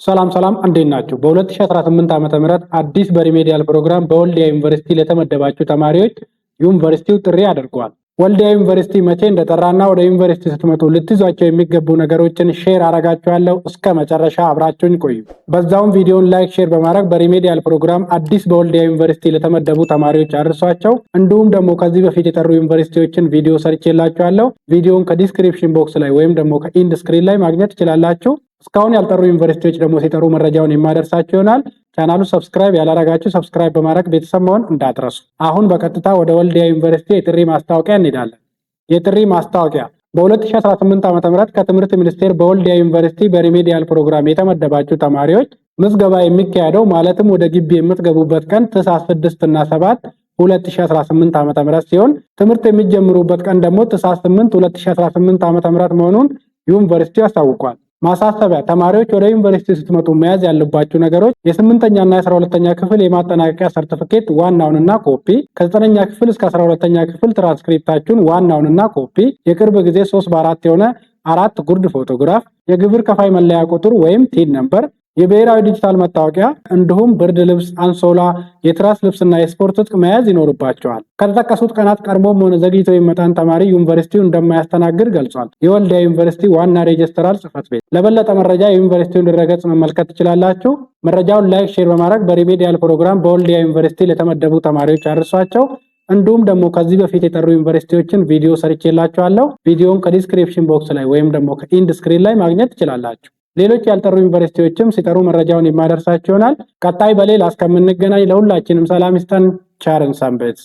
ሰላም እንዴት ናችሁ? በ2018 ዓመተ ምህረት አዲስ በሪሜዲያል ፕሮግራም በወልዲያ ዩኒቨርሲቲ ለተመደባችሁ ተማሪዎች ዩኒቨርሲቲው ጥሪ አድርጓል። ወልዲያ ዩኒቨርሲቲ መቼ እንደጠራና ወደ ዩኒቨርሲቲ ስትመጡ ልትይዟቸው የሚገቡ ነገሮችን ሼር አረጋችኋለሁ። እስከ መጨረሻ አብራችሁኝ ቆዩ። በዛውም ቪዲዮውን ላይክ፣ ሼር በማድረግ በሪሜዲያል ፕሮግራም አዲስ በወልዲያ ዩኒቨርሲቲ ለተመደቡ ተማሪዎች አድርሷቸው። እንዲሁም ደግሞ ከዚህ በፊት የጠሩ ዩኒቨርሲቲዎችን ቪዲዮ ሰርቼላችኋለሁ። ቪዲዮውን ከዲስክሪፕሽን ቦክስ ላይ ወይም ደግሞ ከኢንድ ስክሪን ላይ ማግኘት ትችላላችሁ። እስካሁን ያልጠሩ ዩኒቨርሲቲዎች ደግሞ ሲጠሩ መረጃውን የማደርሳችሁ ይሆናል። ቻናሉ ሰብስክራይብ ያላረጋችሁ ሰብስክራይብ በማድረግ ቤተሰብ መሆን እንዳትረሱ። አሁን በቀጥታ ወደ ወልዲያ ዩኒቨርሲቲ የጥሪ ማስታወቂያ እንሄዳለን። የጥሪ ማስታወቂያ በ2018 ዓ.ም ከትምህርት ሚኒስቴር በወልዲያ ዩኒቨርሲቲ በሪሜዲያል ፕሮግራም የተመደባችሁ ተማሪዎች ምዝገባ የሚካሄደው ማለትም ወደ ግቢ የምትገቡበት ቀን ታኅሳስ 6 እና 7 2018 ዓ.ም ሲሆን ትምህርት የሚጀምሩበት ቀን ደግሞ ታኅሳስ 8 2018 ዓ.ም መሆኑን ዩኒቨርሲቲው አስታውቋል። ማሳሰቢያ፣ ተማሪዎች ወደ ዩኒቨርሲቲ ስትመጡ መያዝ ያለባችሁ ነገሮች የ8ኛ እና የ12ኛ ክፍል የማጠናቀቂያ ሰርቲፊኬት ዋናውንና ኮፒ፣ ከ9ኛ ክፍል እስከ 12ኛ ክፍል ትራንስክሪፕታችሁን ዋናውንና ኮፒ፣ የቅርብ ጊዜ 3/4 የሆነ 4 ጉርድ ፎቶግራፍ፣ የግብር ከፋይ መለያ ቁጥር ወይም ቲን ነምበር፣ የብሔራዊ ዲጂታል መታወቂያ እንዲሁም ብርድ ልብስ፣ አንሶላ፣ የትራስ ልብስና የስፖርት ትጥቅ መያዝ ይኖርባቸዋል። ከተጠቀሱት ቀናት ቀድሞም ሆነ ዘግይቶ የሚመጣን ተማሪ ዩኒቨርሲቲው እንደማያስተናግድ ገልጿል። የወልዲያ ዩኒቨርሲቲ ዋና ሬጅስትራር ጽሕፈት ቤት። ለበለጠ መረጃ የዩኒቨርሲቲውን ድረገጽ መመልከት ትችላላችሁ። መረጃውን ላይክ፣ ሼር በማድረግ በሪሜዲያል ፕሮግራም በወልዲያ ዩኒቨርሲቲ ለተመደቡ ተማሪዎች አድርሷቸው። እንዲሁም ደግሞ ከዚህ በፊት የጠሩ ዩኒቨርሲቲዎችን ቪዲዮ ሰርቼላችኋለሁ። ቪዲዮውን ከዲስክሪፕሽን ቦክስ ላይ ወይም ደግሞ ከኢንድ ስክሪን ላይ ማግኘት ትችላላችሁ። ሌሎች ያልጠሩ ዩኒቨርሲቲዎችም ሲጠሩ መረጃውን የማደርሳችሁ ይሆናል። ቀጣይ በሌላ እስከምንገናኝ ለሁላችንም ሰላም ይስጠን። ቸር እንሰንብት።